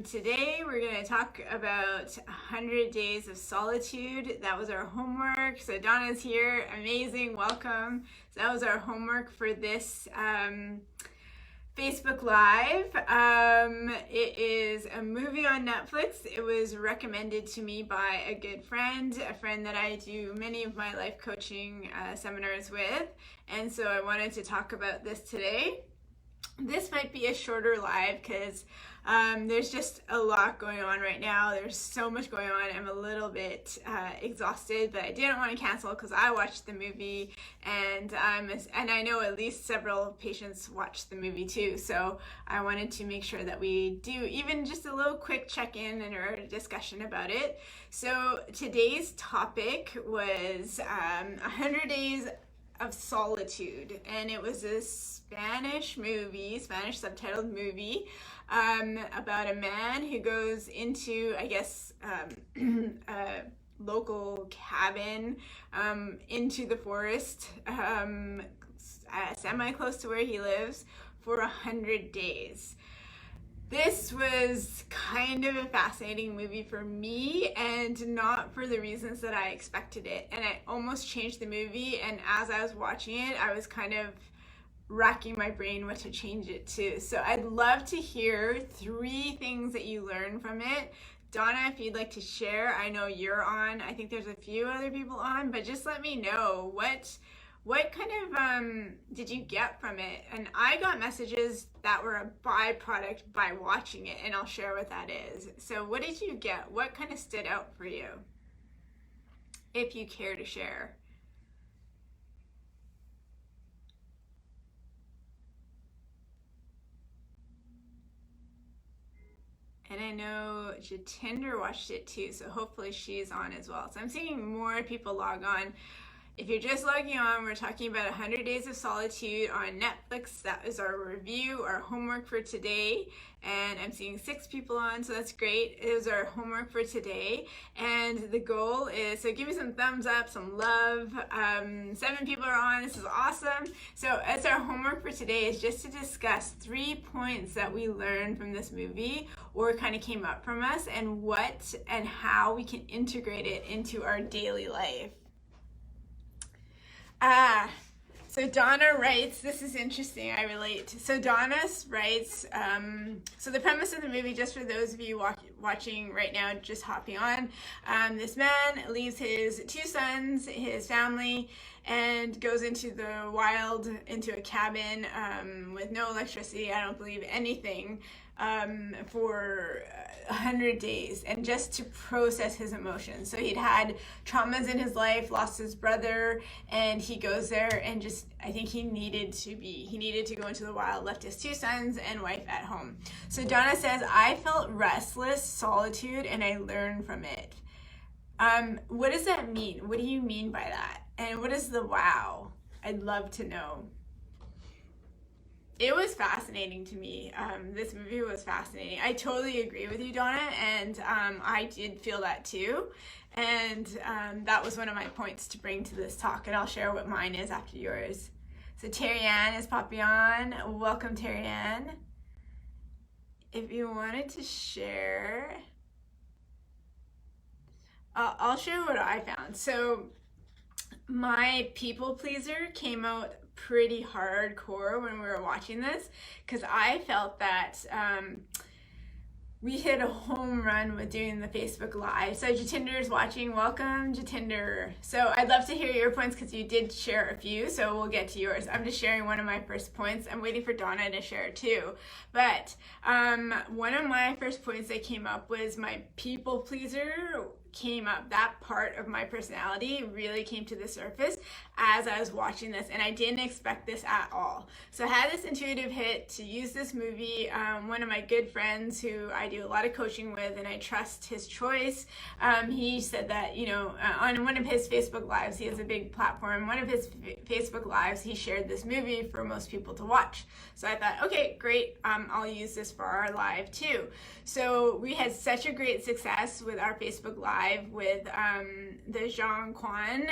Today we're going to talk about 100 Days of Solitude. That was our homework. So Donna's here. Amazing. Welcome. So that was our homework for this Facebook Live. It is a movie on Netflix. It was recommended to me by a good friend, a friend that I do many of my life coaching seminars with. And so I wanted to talk about this today. This might be a shorter live because there's just a lot going on right now. There's so much going on. I'm a little bit exhausted, but I didn't want to cancel because I watched the movie, and I know at least several patients watched the movie too. So I wanted to make sure that we do even just a little quick check-in and or discussion about it. So today's topic was 100 Days of Solitude, and it was a Spanish subtitled movie about a man who goes into, I guess, a local cabin into the forest, semi close to where he lives, for 100 days. This was kind of a fascinating movie for me, and not for the reasons that I expected it. And I almost changed the movie, and as I was watching it, I was kind of racking my brain what to change it to. So I'd love to hear 3 things that you learned from it. Donna, if you'd like to share, I know you're on. I think there's a few other people on, but just let me know what kind of did you get from it? And I got messages that were a byproduct by watching it, and I'll share what that is. So what did you get? What kind of stood out for you, if you care to share? And I know Jatinder watched it too, so hopefully she's on as well. So I'm seeing more people log on. If you're just logging on, we're talking about 100 Days of Solitude on Netflix. That is our review, our homework for today. And I'm seeing 6 people on, so that's great. It was our homework for today. And the goal is, so give me some thumbs up, some love. 7 people are on, this is awesome. So as our homework for today is just to discuss 3 points that we learned from this movie or kind of came up from us, and what and how we can integrate it into our daily life. So Donna writes, this is interesting, I relate. So Donna writes, so the premise of the movie, just for those of you watching right now, just hopping on, this man leaves his 2 sons, his family, and goes into the wild, into a cabin with no electricity, I don't believe anything, for 100 days, and just to process his emotions. So he'd had traumas in his life, lost his brother, and he goes there and just, I think he needed to go into the wild, left his 2 sons and wife at home. So Donna says, I felt restless solitude and I learned from it. What does that mean? What do you mean by that? And what is the wow? I'd love to know. It was fascinating to me. This movie was fascinating. I totally agree with you, Donna, and I did feel that too. And that was one of my points to bring to this talk, and I'll share what mine is after yours. So Terry Ann is popping on. Welcome, Terry Ann. If you wanted to share, I'll share what I found. So my people pleaser came out pretty hardcore when we were watching this, because I felt that we hit a home run with doing the Facebook Live. So Jatinder is watching. Welcome, Jatinder. So I'd love to hear your points because you did share a few, so we'll get to yours. I'm just sharing one of my first points. I'm waiting for Donna to share too. But one of my first points that came up was my people pleaser came up. That part of my personality really came to the surface as I was watching this, and I didn't expect this at all. So I had this intuitive hit to use this movie. One of my good friends who I do a lot of coaching with, and I trust his choice, he said that, on one of his Facebook Lives, he has a big platform, one of his Facebook Lives, he shared this movie for most people to watch. So I thought, okay, great, I'll use this for our live too. So we had such a great success with our Facebook Live with the Jean Quan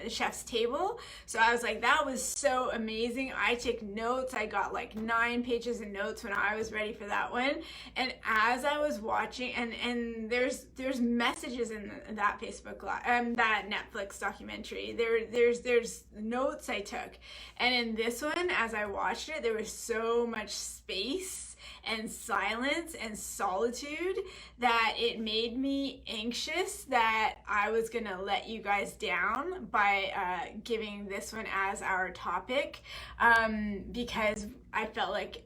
Chef's Table table. So I was like, that was so amazing. I took notes. I got like 9 pages of notes when I was ready for that one. And as I was watching, and there's messages in that Facebook live, that Netflix documentary. There's notes I took, and in this one, as I watched it, there was so much space and silence and solitude that it made me anxious that I was gonna let you guys down by giving this one as our topic, because I felt like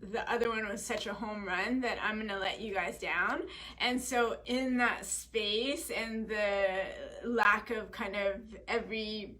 the other one was such a home run that I'm gonna let you guys down. And so in that space and the lack of kind of every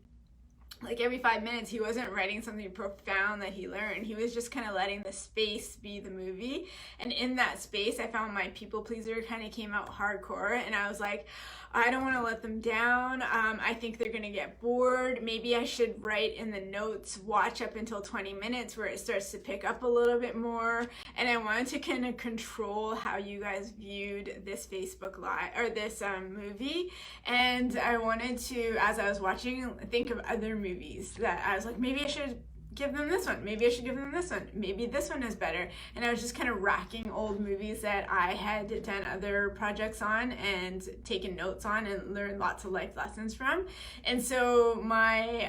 5 minutes, he wasn't writing something profound that he learned. He was just kind of letting the space be the movie. And in that space, I found my people pleaser kind of came out hardcore. And I was like, I don't want to let them down. I think they're going to get bored. Maybe I should write in the notes, watch up until 20 minutes where it starts to pick up a little bit more. And I wanted to kind of control how you guys viewed this Facebook Live or this movie. And I wanted to, as I was watching, think of other movies that I was like, maybe I should give them this one. Maybe I should give them this one. Maybe this one is better. And I was just kind of racking old movies that I had done other projects on and taken notes on and learned lots of life lessons from. And so my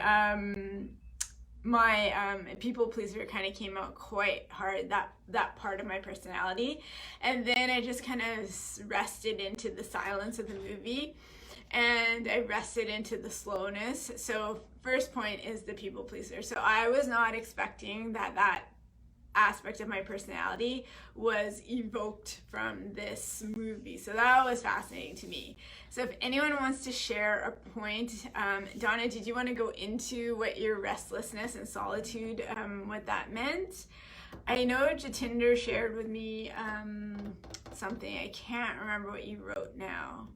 people pleaser kind of came out quite hard, that part of my personality. And then I just kind of rested into the silence of the movie. And I rested into the slowness. So first point is the people pleaser. So I was not expecting that aspect of my personality was evoked from this movie. So that was fascinating to me. So if anyone wants to share a point, Donna, did you want to go into what your restlessness and solitude, what that meant? I know Jatinder shared with me something. I can't remember what you wrote now.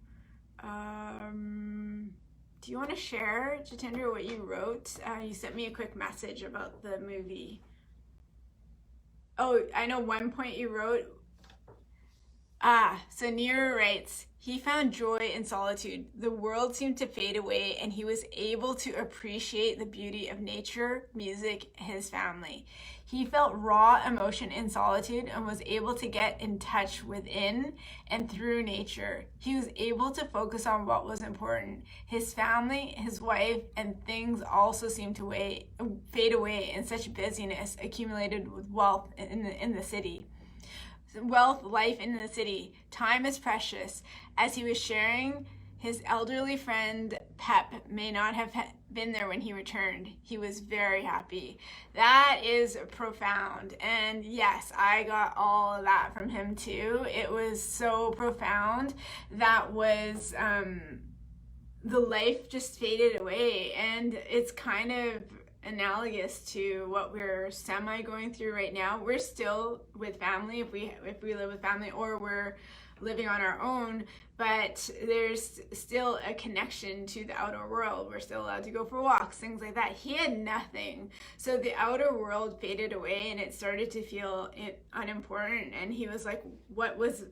Do you want to share, Jatinder, what you wrote? You sent me a quick message about the movie. Oh, I know one point you wrote. So Neetu writes, he found joy in solitude. The world seemed to fade away and he was able to appreciate the beauty of nature, music, his family. He felt raw emotion in solitude and was able to get in touch within and through nature. He was able to focus on what was important. His family, his wife, and things also seemed to fade away in such busyness accumulated with wealth in the city. Wealth, life in the city. Time is precious. As he was sharing, his elderly friend Pep may not have been there when he returned. He was very happy. That is profound. And yes, I got all of that from him too. It was so profound. That was, the life just faded away. And it's kind of analogous to what we're semi going through right now. We're still with family if we live with family, or we're living on our own, but there's still a connection to the outer world. We're still allowed to go for walks, things like that. He had nothing. So the outer world faded away and it started to feel unimportant. And he was like, what was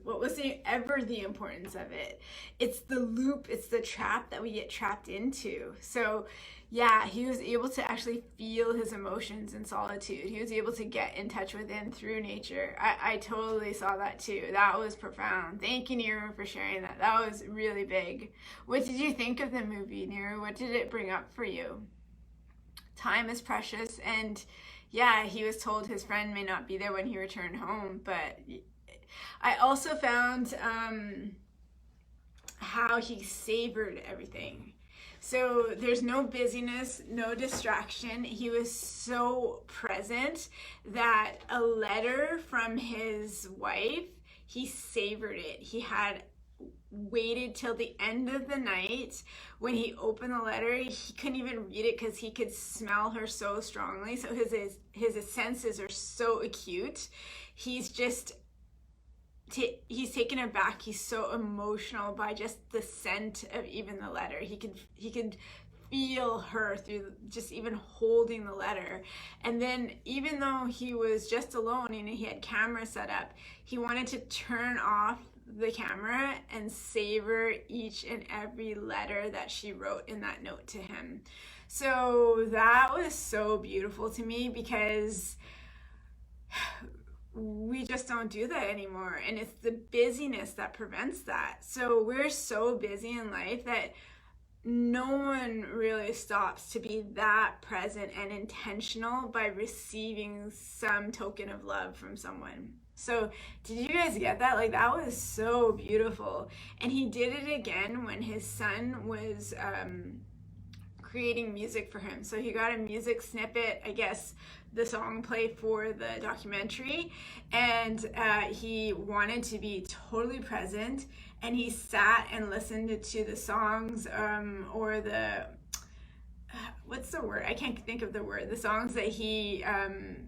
ever the importance of it? It's the loop, it's the trap that we get trapped into. So yeah, he was able to actually feel his emotions in solitude. He was able to get in touch within through nature. I totally saw that too. That was profound. Thank you, Neetu, for sharing that. That was really big. What did you think of the movie, Neetu? What did it bring up for you? Time is precious. And yeah, he was told his friend may not be there when he returned home. But I also found how he savored everything. So there's no busyness, no distraction. He was so present that a letter from his wife, he savored it. He had waited till the end of the night. When he opened the letter, he couldn't even read it because he could smell her so strongly. So his senses are so acute. He's taken aback. He's so emotional by just the scent of even the letter. He could feel her through just even holding the letter. And then even though he was just alone and he had camera set up, he wanted to turn off the camera and savor each and every letter that she wrote in that note to him. So that was so beautiful to me because we just don't do that anymore. And it's the busyness that prevents that. So we're so busy in life that no one really stops to be that present and intentional by receiving some token of love from someone. So did you guys get that? Like, that was so beautiful. And he did it again when his son was creating music for him. So he got a music snippet, I guess the song played for the documentary, and he wanted to be totally present, and he sat and listened to the songs or the what's the word? I can't think of the word. The songs that he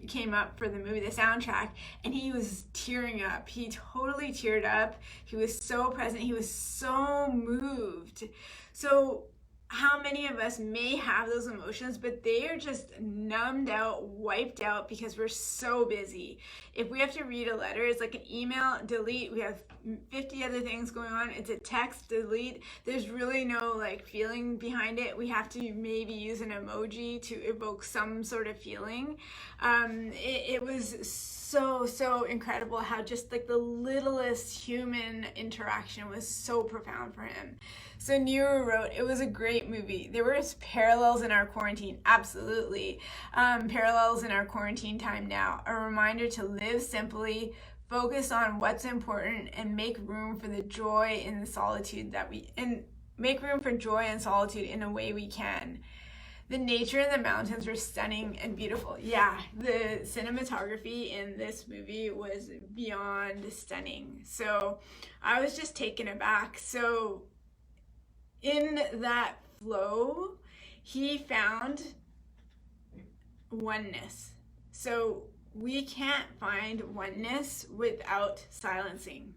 came up for the movie, the soundtrack, and he was tearing up. He totally teared up. He was so present. He was so moved. So how many of us may have those emotions, but they are just numbed out, wiped out because we're so busy. If we have to read a letter, it's like an email, delete. We have 50 other things going on. It's a text, delete. There's really no like feeling behind it. We have to maybe use an emoji to evoke some sort of feeling. It was so incredible how just like the littlest human interaction was so profound for him. So Neetu wrote, it was a great movie. There were parallels in our quarantine, absolutely. Parallels in our quarantine time now. A reminder to live simply, focus on what's important, and make room for the joy in the solitude make room for joy and solitude in a way we can. The nature in the mountains were stunning and beautiful. Yeah, the cinematography in this movie was beyond stunning. So I was just taken aback. So in that flow, he found oneness. So we can't find oneness without silencing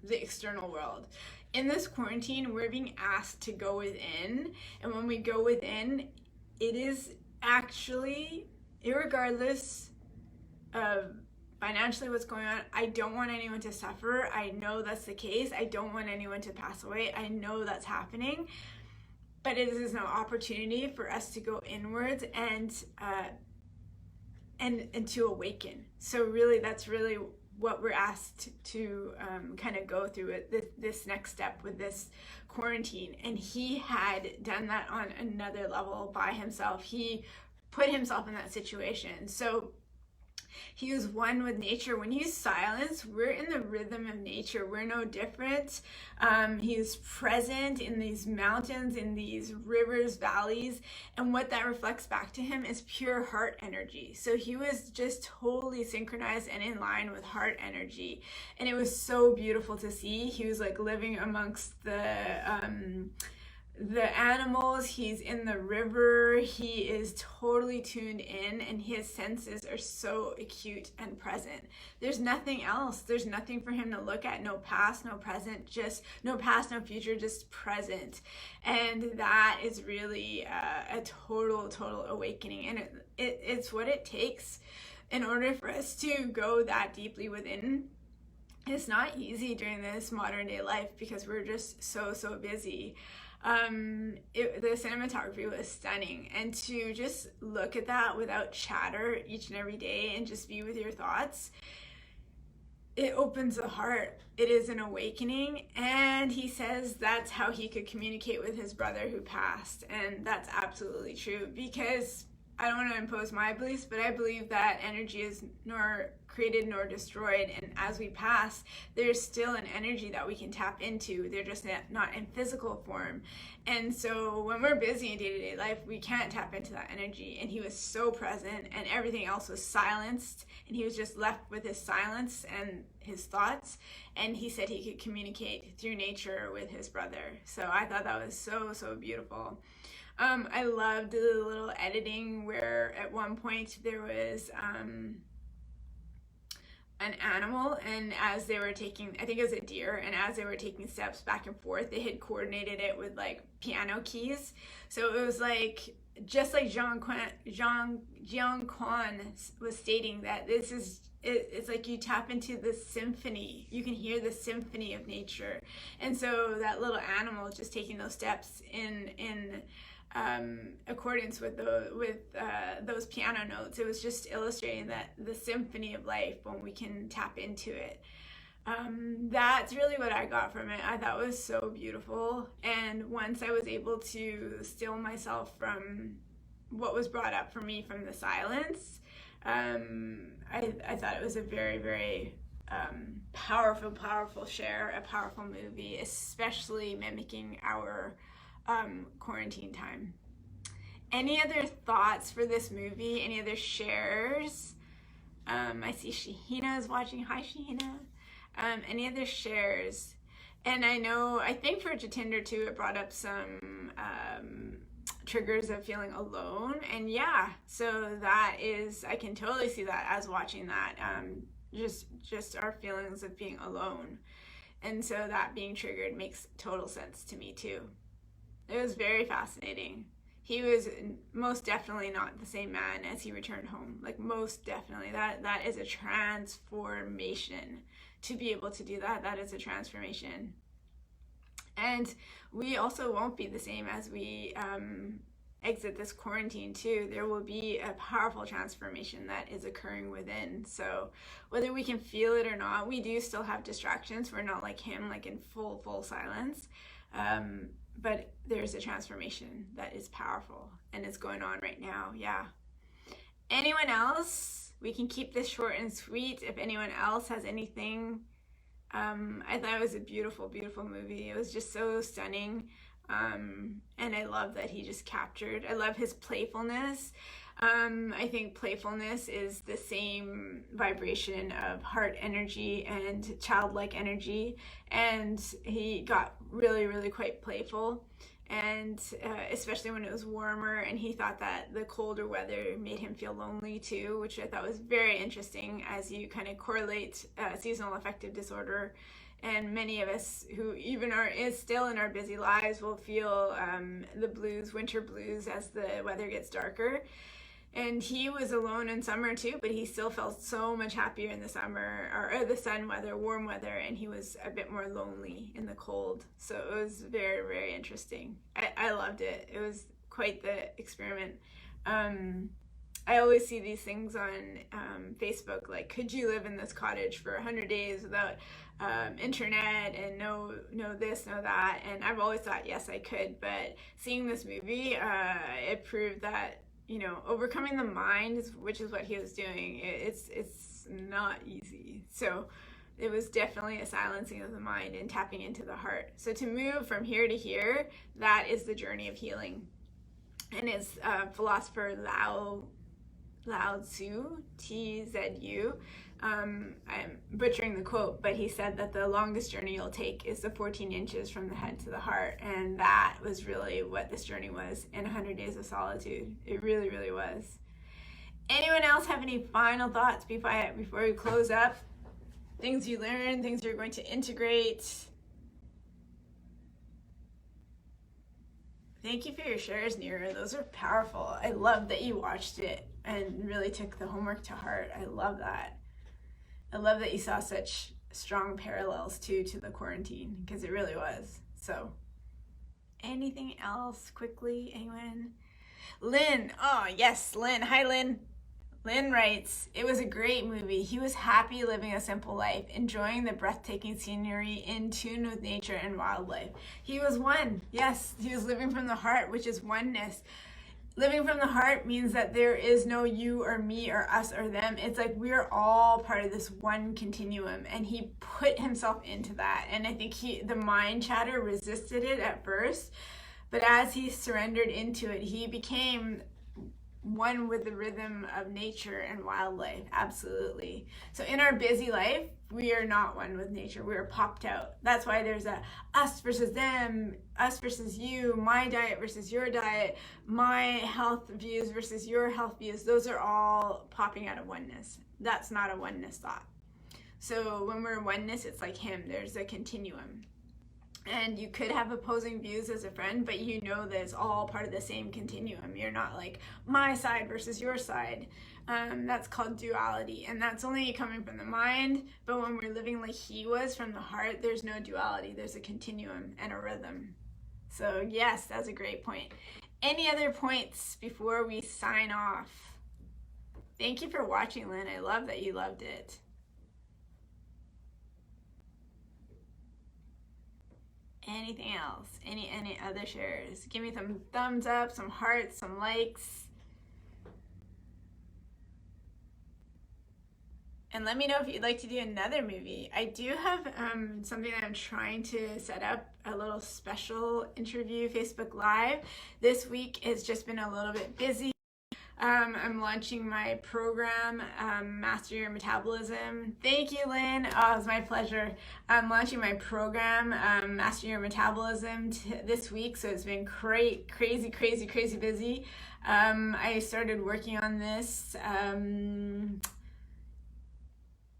the external world. In this quarantine, we're being asked to go within, and when we go within, it is actually, irregardless of financially what's going on, I don't want anyone to suffer. I know that's the case. I don't want anyone to pass away. I know that's happening. But it is an opportunity for us to go inwards and to awaken. So really, that's really what we're asked to kind of go through this next step with this quarantine. And he had done that on another level by himself. He put himself in that situation. So he was one with nature. When he's silence, we're in the rhythm of nature. We're no different. He's present in these mountains, in these rivers, valleys, and what that reflects back to him is pure heart energy. So he was just totally synchronized and in line with heart energy. And it was so beautiful to see. He was like living amongst the animals, he's in the river, he is totally tuned in, and his senses are so acute and present. There's nothing else. There's nothing for him to look at. No past, no present, just no past, no future, just present. And that is really a total awakening. And it's what it takes in order for us to go that deeply within. It's not easy during this modern day life because we're just so busy. The cinematography was stunning, and to just look at that without chatter each and every day and just be with your thoughts, it opens the heart. It is an awakening, and he says that's how he could communicate with his brother who passed, and that's absolutely true, because I don't want to impose my beliefs, but I believe that energy is nor created nor destroyed, and as we pass, there's still an energy that we can tap into. They're just not in physical form. And so when we're busy in day-to-day life, we can't tap into that energy. And he was so present, and everything else was silenced, and he was just left with his silence and his thoughts. And he said he could communicate through nature with his brother. So I thought that was so beautiful. I loved the little editing where at one point there was an animal, and as they were taking, I think it was a deer, and as they were taking steps back and forth, they had coordinated it with like piano keys. So it was like, just like Jiang Kwan was stating, that this is, it's like you tap into the symphony. You can hear the symphony of nature. And so that little animal just taking those steps in accordance with those piano notes. It was just illustrating that the symphony of life when we can tap into it. That's really what I got from it. I thought it was so beautiful. And once I was able to still myself from what was brought up for me from the silence, I thought it was a very, very powerful share, a powerful movie, especially mimicking our quarantine time. Any other thoughts for this movie? Any other shares? I see Shahina is watching. Hi, Shahina. Any other shares? And I think for Jatinder too, it brought up some triggers of feeling alone. And yeah, so that is, I can totally see that as watching that, just our feelings of being alone. And so that being triggered makes total sense to me too. It was very fascinating. He was most definitely not the same man as he returned home. Like, most definitely. That is a transformation. To be able to do that is a transformation. And we also won't be the same as we exit this quarantine too. There will be a powerful transformation that is occurring within. So whether we can feel it or not, we do still have distractions. We're not like him, like in full silence. But there's a transformation that is powerful and it's going on right now. Yeah. Anyone else? We can keep this short and sweet. If anyone else has anything, I thought it was a beautiful movie. It was just so stunning. And I love that he just captured. I love his playfulness. I think playfulness is the same vibration of heart energy and childlike energy, and he got really quite playful, and especially when it was warmer, and he thought that the colder weather made him feel lonely too, which I thought was very interesting as you kind of correlate seasonal affective disorder. And many of us who even is still in our busy lives will feel the blues, winter blues, as the weather gets darker. And he was alone in summer too, but he still felt so much happier in the summer, or the sun weather, warm weather, and he was a bit more lonely in the cold. So it was very interesting. I loved it. It was quite the experiment. I always see these things on Facebook, like, could you live in this cottage for 100 days without internet and no this, no that? And I've always thought, yes, I could. But seeing this movie, it proved that, overcoming the mind, which is what he was doing, it's not easy. So it was definitely a silencing of the mind and tapping into the heart. So to move from here to here, that is the journey of healing. And as philosopher Lao Tzu, Tzu, I'm butchering the quote, but he said that the longest journey you'll take is the 14 inches from the head to the heart. And that was really what this journey was in 100 Days of Solitude. It really was. Anyone else have any final thoughts before we close up? Things you learned, things you're going to integrate. Thank you for your shares, Neetu. Those are powerful. I love that you watched it and really took the homework to heart. I love that. I love that you saw such strong parallels too to the quarantine, because it really was. So anything else quickly? Anyone? Lynn. Oh yes, Lynn. Hi, Lynn. Lynn writes, it was a great movie. He was happy living a simple life, enjoying the breathtaking scenery, in tune with nature and wildlife. He was one. Yes, he was living from the heart, which is oneness. Living from the heart means that there is no you or me or us or them. It's like we're all part of this one continuum, and he put himself into that. And I think the mind chatter resisted it at first, but as he surrendered into it, he became one with the rhythm of nature and wildlife. Absolutely. So in our busy life, we are not one with nature. We are popped out. That's why there's a us versus them, us versus you, my diet versus your diet, my health views versus your health views. Those are all popping out of oneness. That's not a oneness thought. So when we're oneness, it's like him. There's a continuum. And you could have opposing views as a friend, but you know that it's all part of the same continuum. You're not like my side versus your side. That's called duality, and that's only coming from the mind. But when we're living like he was from the heart, there's no duality. There's a continuum and a rhythm. So yes, that's a great point. Any other points before we sign off? Thank you for watching, Lynn. I love that you loved it. Anything else? Any other shares? Give me some thumbs up, some hearts, some likes. And let me know if you'd like to do another movie. I do have something that I'm trying to set up, a little special interview Facebook Live. This week has just been a little bit busy. I'm launching my program, Master Your Metabolism. Thank you, Lynn. Oh, it's my pleasure. I'm launching my program, Master Your Metabolism, this week, so it's been crazy busy. I started working on this,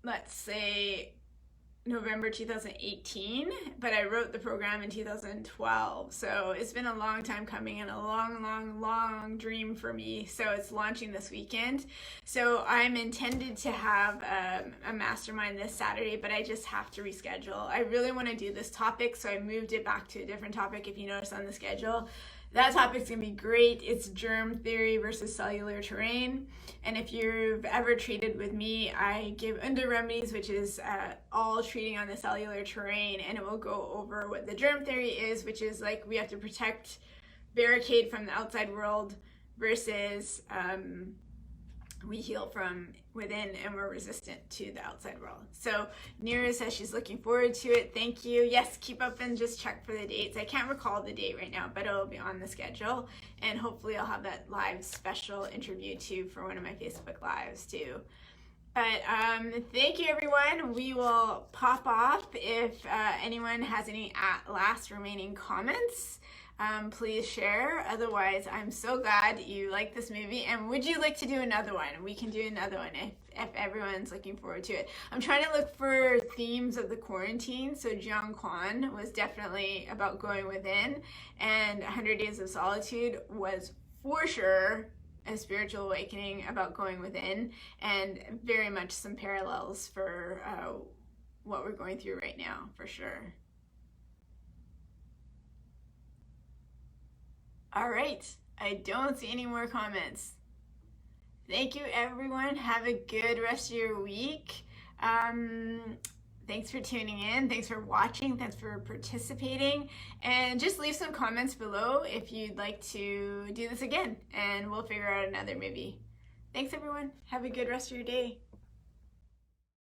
let's say November 2018, but I wrote the program in 2012. So it's been a long time coming and a long dream for me. So it's launching this weekend. So I'm intended to have a mastermind this Saturday, but I just have to reschedule. I really want to do this topic, so I moved it back to a different topic, if you notice on the schedule. That topic's gonna be great. It's germ theory versus cellular terrain. And if you've ever treated with me, I give under remedies, which is all treating on the cellular terrain, and it will go over what the germ theory is, which is like we have to protect, barricade from the outside world versus we heal from within and we're resistant to the outside world. So Neera says she's looking forward to it. Thank you. Yes, keep up and just check for the dates. I can't recall the date right now, but it'll be on the schedule. And hopefully I'll have that live special interview too for one of my Facebook Lives too. But thank you, everyone. We will pop off. If anyone has any last remaining comments, please share. Otherwise, I'm so glad you like this movie. And would you like to do another one? We can do another one if everyone's looking forward to it. I'm trying to look for themes of the quarantine. So Jiang Quan was definitely about going within, and 100 Days of Solitude was for sure a spiritual awakening about going within, and very much some parallels for what we're going through right now, for sure. All right, I don't see any more comments. Thank you, everyone. Have a good rest of your week. Thanks for tuning in. Thanks for watching. Thanks for participating. And just leave some comments below if you'd like to do this again, and we'll figure out another movie. Thanks, everyone. Have a good rest of your day.